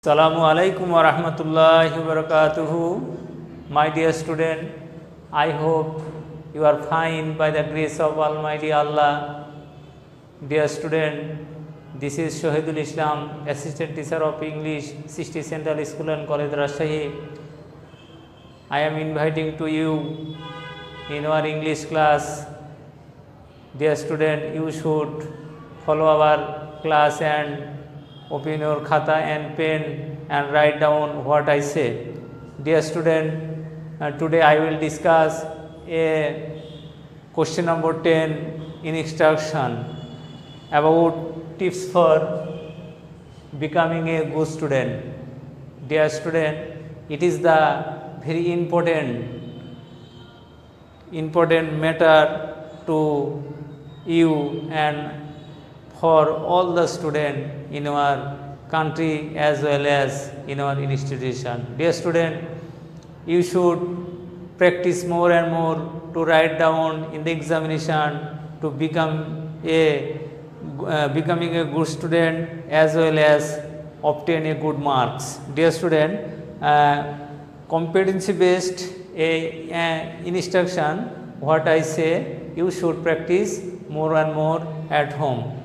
Assalamu alaikum wa rahmatullahi wa barakatuhu. My dear student, I hope you are fine by the grace of Almighty Allah. Dear student, this is Shohidul Islam, Assistant Teacher of English, 60 Central School and College, Rajshahi. I am inviting to you in our English class. Dear student, you should follow our class and open your khata and pen and write down what I say. Dear student, today I will discuss a question number 10 in instruction about tips for becoming a good student. Dear student, it is the very important matter to you and for all the students in our country as well as in our institution. Dear student, you should practice more and more to write down in the examination to becoming a good student as well as obtain a good marks. Dear student, competency based instruction, what I say, you should practice more and more at home.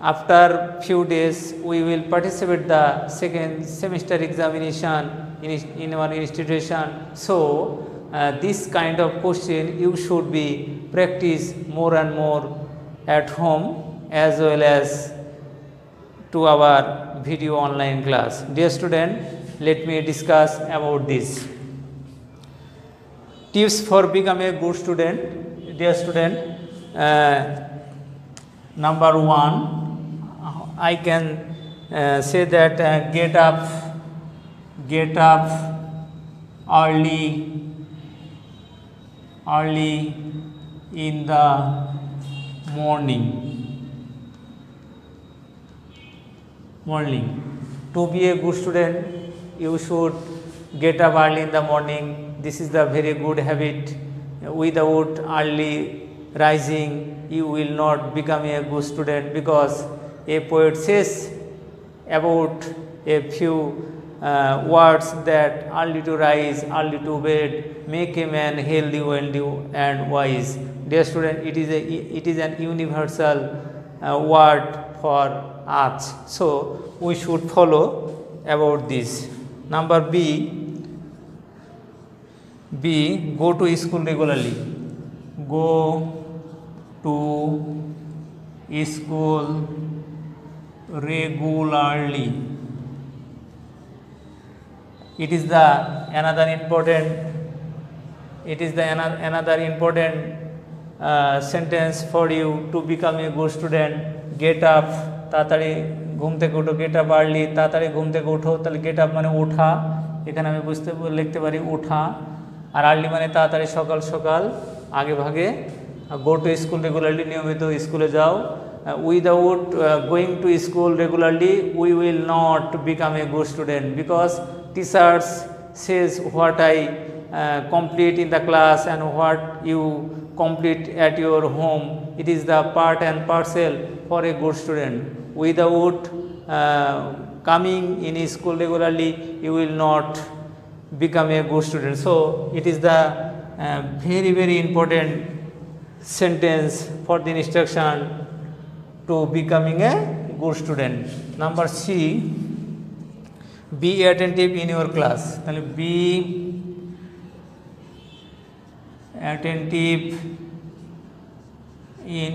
After few days, we will participate the second semester examination in our institution. So, this kind of question you should be practice more and more at home as well as to our video online class. Dear student, let me discuss about this. Tips for becoming a good student. Dear student, number 1, I can say that get up early in the morning. To be a good student, you should get up early in the morning. This is the very good habit. Without early rising, you will not become a good student, because a poet says about a few words that early to rise, early to bed, make a man healthy, wealthy and wise. Dear student, it is an universal word for us. So, we should follow about this. Number B, go to school regularly. Go to school regularly. It is another important sentence for you to become a good student. Get up, তাড়াতাড়ি ঘুম থেকে উঠো, get up early, তাড়াতাড়ি ঘুম থেকে উঠো, তাহলে get up মানে ওঠা, এখানে আমি লিখতে পারি ওঠা, আর early মানে তাড়াতাড়ি সকাল সকাল আগে ভাগে। go to school regularly, নিয়মিত স্কুলে যাও। Without going to school regularly, we will not become a good student, because teachers says what I complete in the class and what you complete at your home. It is the part and parcel for a good student. Without coming in school regularly, you will not become a good student. So, it is the very important sentence for the instruction to becoming a good student. Number C, be attentive in your class. Be attentive in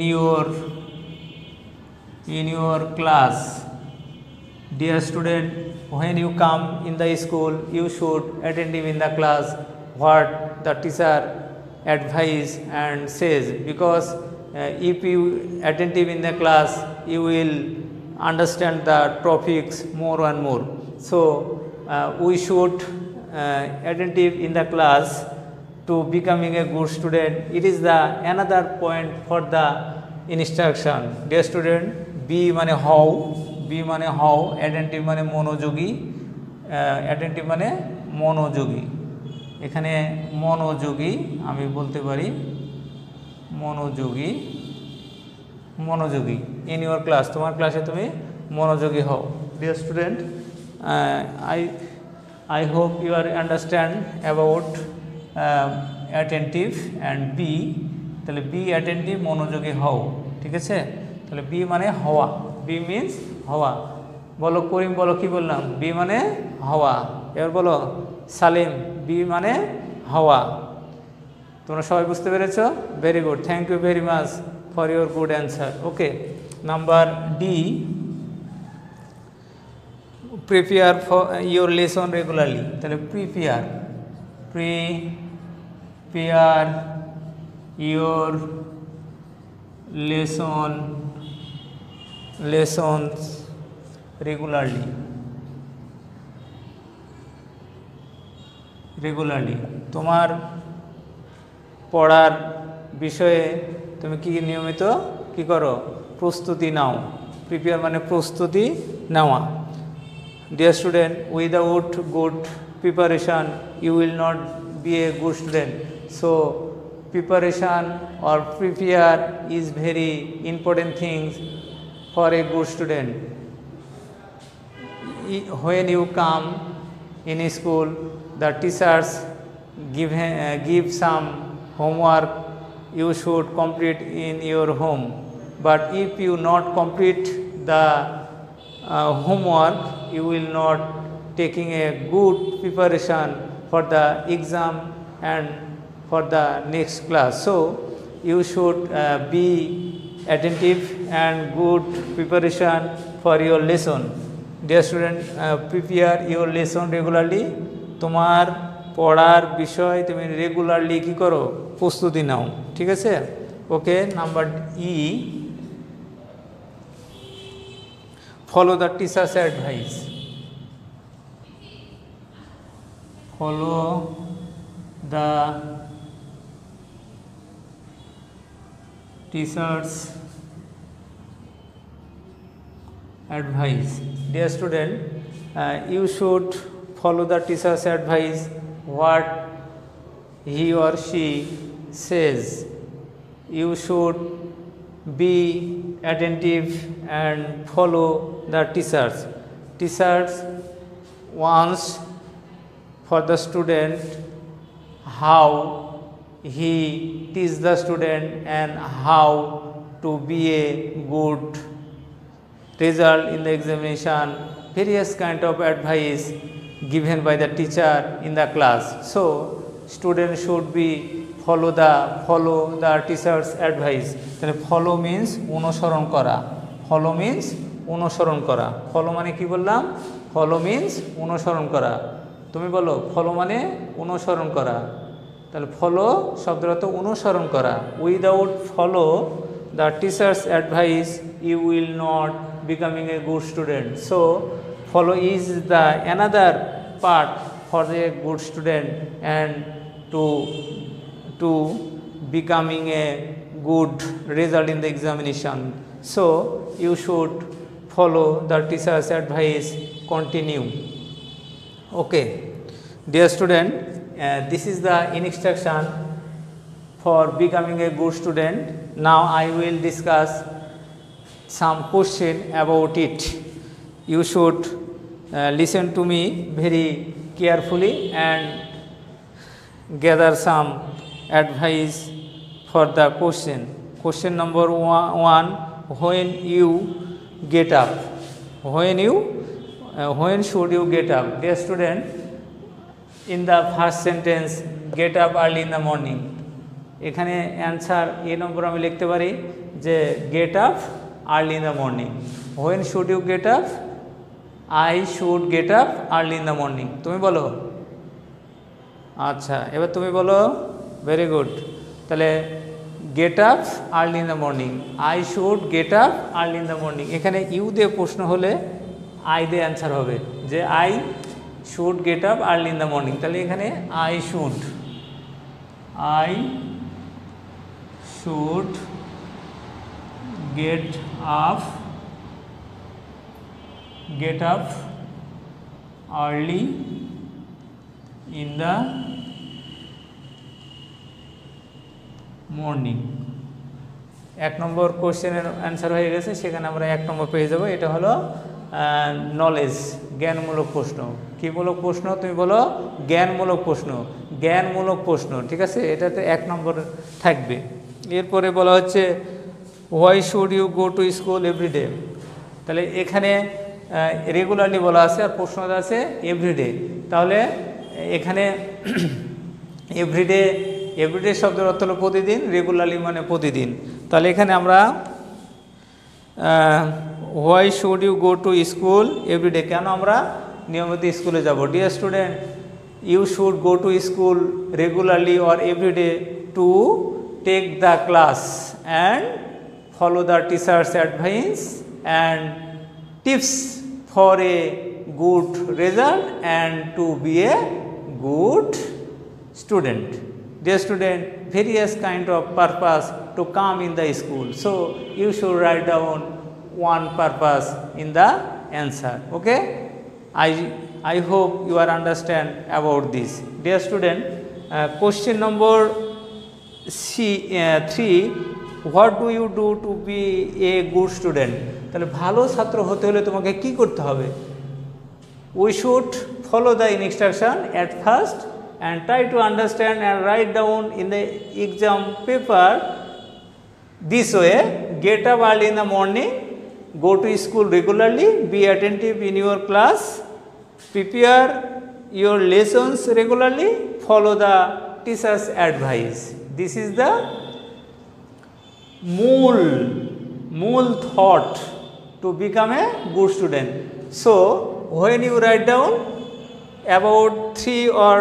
your class. Dear student, when you come in the school, you should attentive in the class what the teacher advise and says, because if you attentive in the class, you will understand the topics more and more. So, we should attentive in the class to becoming a good student. It is another point for the instruction. Dear student, B মানে how, attentive মানে মনোযোগী, এখানে মনোযোগী আমি বলতে পারি মনোযোগী in your class, তোমার ক্লাসে তুমি মনোযোগী হও। Dear student, I hope you are understand about attentive and be তাহলে be attentive মনোযোগী হও ঠিক আছে তাহলে be মানে হওয়া be means হওয়া বলো করিম বলো কি বললাম be মানে হওয়া এবার বলো সালিম be মানে হওয়া তোমরা সবাই বুঝতে পেরেছো very good thank you very much for your good answer okay number D prepare for your lesson regularly তাহলে prepare your lessons regularly তোমার পড়ার বিষয়ে তুমি কি নিয়মিত কি করো প্রস্তুতি নাও প্রিপেয়ার মানে প্রস্তুতি নেওয়া Dear student, without good preparation, you will not be a good student. So, preparation or prepare is very important things for a good student. When you come in a school, the teachers give some homework you should complete in your home. But if you not complete the homework, you will not taking a good preparation for the exam and for the next class. So, you should be attentive and good preparation for your lesson. Dear student, prepare your lesson regularly. তোমার পড়ার বিষয় তুমি regularly কি করো প্রস্তুতি নাও ঠিক আছে okay number E Follow the teacher's advice. Follow the teacher's advice. Dear student, you should follow the teacher's advice what he or she says. You should be attentive and follow the teachers. Teachers wants for the student how he teach the student and how to be a good result in the examination. Various kind of advice given by the teacher in the class. So student should be follow the teacher's advice. তাহলে follow means অনুসরণ করা follow means অনুসরণ করা follow মানে কি বললাম follow means অনুসরণ করা তুমি বলো follow মানে অনুসরণ করা তাহলে follow শব্দের অর্থ অনুসরণ করা without follow the teacher's advice you will not becoming a good student. So follow is the another part for the good student and to becoming a good result in the examination. So you should follow the teacher's advice continue. Okay dear student, this is the instruction for becoming a good student. Now I will discuss some question about it. You should listen to me very carefully and gather some advice for the question. Question number one, when you get up, when should you get up? Dear student, in the first sentence, get up early in the morning. এখানে answer এ নম্বর আমি লিখতে পারি যে get up early in the morning. When should you get up? I should get up early in the morning. তুমি বলো আচ্ছা এবার তুমি বলো ভেরি গুড তাহলে get up early in the morning I should get up early in the morning এখানে you দিয়ে প্রশ্ন হলে আই দিয়ে অ্যান্সার হবে যে I should get up early in the morning তাহলে এখানে I should get up early in the morning. এক নম্বর কোশ্চেনের অ্যান্সার হয়ে গেছে সেখানে আমরা এক নম্বর পেয়ে যাব এটা হলো নলেজ, জ্ঞানমূলক প্রশ্ন। কি মূলক প্রশ্ন? তুমি বলো জ্ঞানমূলক প্রশ্ন, জ্ঞানমূলক প্রশ্ন, ঠিক আছে, এটাতে 1 নম্বর থাকবে। এরপরে বলা হচ্ছে why should you go to school everyday. তাহলে এখানে রেগুলারলি বলা আছে আর প্রশ্নটা আছে এভরিডে। তাহলে এখানে এভরিডে, এভরিডে শব্দের অর্থ হলো প্রতিদিন, রেগুলারলি মানে প্রতিদিন। তাহলে এখানে আমরা why should you go to school everyday, কেন আমরা নিয়মিত স্কুলে যাব? Dear student, you should go to school regularly or everyday to take the class and follow the teacher's advice and tips for a good result and to be a good student. Dear student, various kind of purpose to come in the school. So you should write down one purpose in the answer. Okay? I hope you are understand about this. Dear student, question number 3. What do you do to be a good student? তাহলে ভালো ছাত্র হতে হলে তোমাকে কি করতে হবে? We should follow the instruction at first and try to understand and write down in the exam paper this way. Get up early in the morning, go to school regularly, be attentive in your class, prepare your lessons regularly, follow the teacher's advice. This is the mool thought to become a good student. So when you write down about 3 or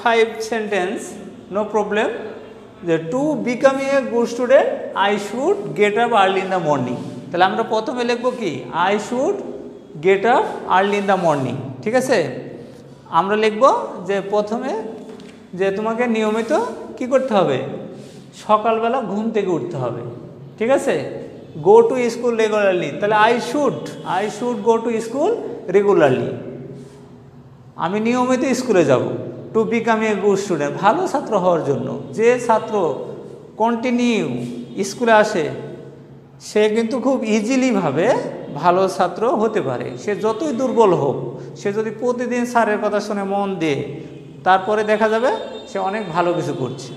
5 sentence, no problem. To become a good student, I should get up early in the morning. তাহলে আমরা প্রথমে লিখব কি? I should get up early in the morning. ঠিক আছে, আমরা লিখব যে প্রথমে যে তোমাকে নিয়মিত কি করতে হবে? সকালবেলা ঘুম থেকে উঠতে হবে। ঠিক আছে, go to school regularly, তাহলে I should go to school regularly, আমি নিয়মিত স্কুলে যাব। To become a good student, ভালো ছাত্র হওয়ার জন্য। যে ছাত্র কন্টিনিউ স্কুলে আসে সে কিন্তু খুব ইজিলিভাবে ভালো ছাত্র হতে পারে। সে যতই দুর্বল হোক, সে যদি প্রতিদিন স্যারের কথা শুনে মন দিয়ে, তারপরে দেখা যাবে সে অনেক ভালো কিছু করছে।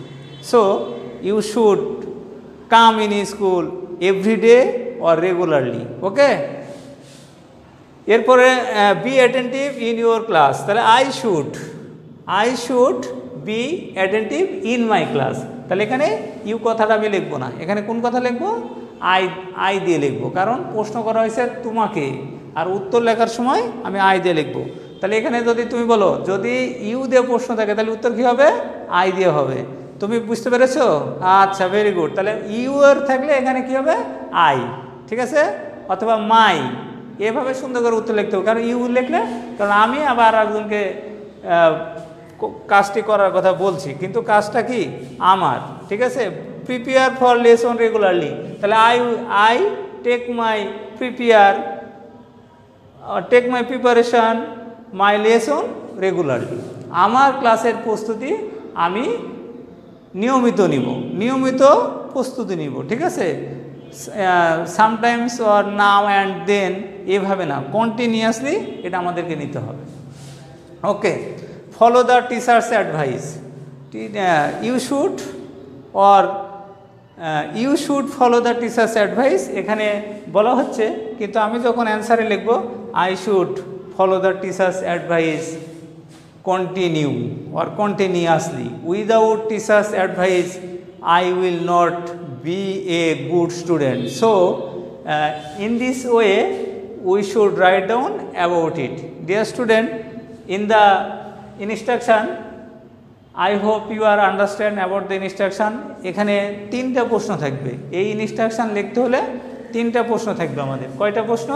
So you should come in school everyday or regularly. Okay, এরপরে be attentive in your class. তাহলে I should be attentive in my class. তাহলে এখানে ইউ কথাটা আমি লিখবো না, এখানে কোন কথা লিখবো? আই দিয়ে লিখবো, কারণ প্রশ্ন করা হয়েছে তোমাকে, আর উত্তর লেখার সময় আমি আই দিয়ে লিখবো। তাহলে এখানে যদি তুমি বলো, যদি ইউ দিয়ে প্রশ্ন থাকে তাহলে উত্তর কী হবে? আই দিয়ে হবে। তুমি বুঝতে পেরেছো? আচ্ছা, ভেরি গুড। তাহলে ইউ এর থাকলে এখানে কী হবে? আই। ঠিক আছে, অথবা মাই, এভাবে সুন্দর করে উত্তর লিখতে হবে। কারণ ইউ লিখলে, কারণ আমি আবার একজনকে কাজটি করার কথা বলছি, কিন্তু কাজটা কি আমার। ঠিক আছে, প্রিপেয়ার ফর লেসন রেগুলারলি। তাহলে I take my preparation my lesson regularly. আমার ক্লাসের প্রস্তুতি আমি নিয়মিত প্রস্তুতি নিব। ঠিক আছে, sometimes or now and then, এভাবে না, কন্টিনিউয়াসলি এটা আমাদেরকে নিতে হবে। Okay, follow the teacher's advice. You should follow the teacher's advice এখানে বলা হচ্ছে, কিন্তু আমি যখন অ্যান্সারে লিখব I should follow the teacher's advice continue or continuously. Without teacher's advice I will not be a good student. So in this way we should write down about it. Dear student, in the instruction, I hope you are understand about the instruction. এখানে 3টা প্রশ্ন থাকবে। এই instruction লিখতে হলে 3টা প্রশ্ন থাকবে আমাদের। কয়টা প্রশ্ন?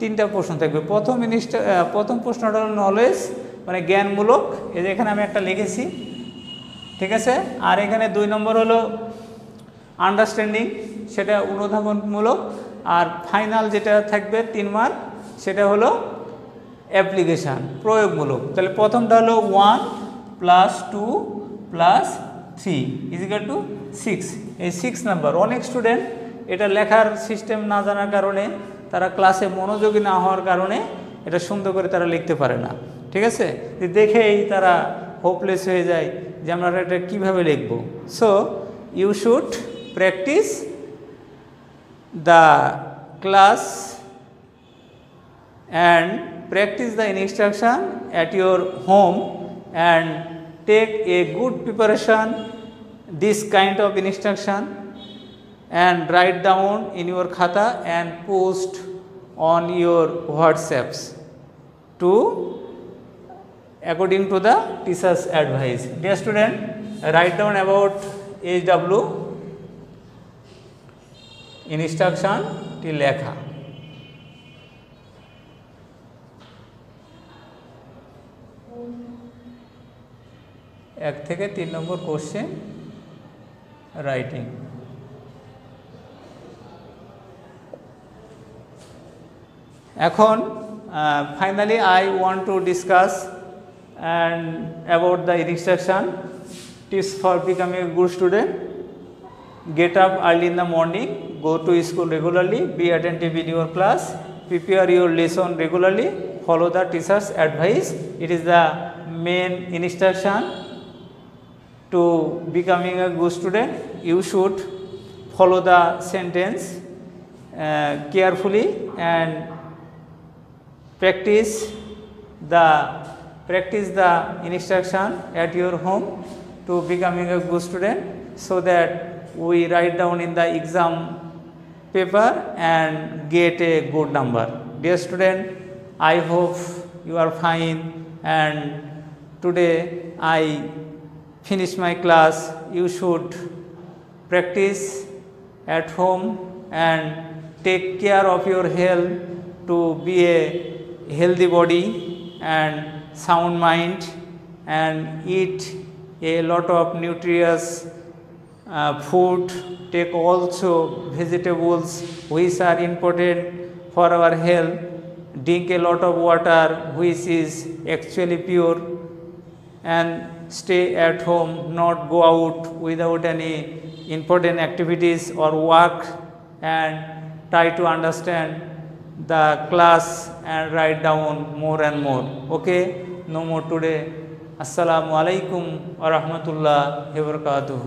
3টা প্রশ্ন থাকবে। প্রথম প্রশ্নটা হলো নলেজ, মানে জ্ঞানমূলক, এই যে এখানে আমি একটা লিখেছি। ঠিক আছে, আর এখানে 2 নম্বর হলো আন্ডারস্ট্যান্ডিং, সেটা অনুধাবনমূলক, আর ফাইনাল যেটা থাকবে 3 মার্ক, সেটা হলো অ্যাপ্লিকেশান, প্রয়োগমূলক। তাহলে প্রথমটা হলো 1 + 2 + 3 = 6। এই 6 নাম্বার। অনেক স্টুডেন্ট এটা লেখার সিস্টেম না জানার কারণে তারা ক্লাসে মনোযোগী না হওয়ার কারণে এটা সুন্দর করে তারা লিখতে পারে না। ঠিক আছে, দেখেই তারা হোপলেস হয়ে যায় যে আমরা এটা কীভাবে লিখব। So you should practice the class and practice the instruction at your home and take a good preparation this kind of instruction and write down in your khata and post on your WhatsApps to according to the teacher's advice. Dear student, write down about HW instruction till lekha. एक থেকে 3 নম্বর question writing. এখন finally I want to discuss and about the instruction tips for becoming a good student. Get up early in the morning, go to school regularly, be attentive in your class, prepare your lesson regularly, follow the teacher's advice. It is the main instruction to becoming a good student. You should follow the sentence carefully and practice the instruction at your home to becoming a good student, so that we write down in the exam paper and get a good number. Dear student, I hope you are fine, and today I finish my class. You should practice at home and take care of your health to be a healthy body and sound mind, and eat a lot of nutritious food. Take also vegetables which are important for our health. Drink a lot of water which is actually pure, and stay at home, not go out without any important activities or work, and try to understand the class and write down more and more. Okay, no more today. Assalamu alaikum wa rahmatullahi wa barakatuh.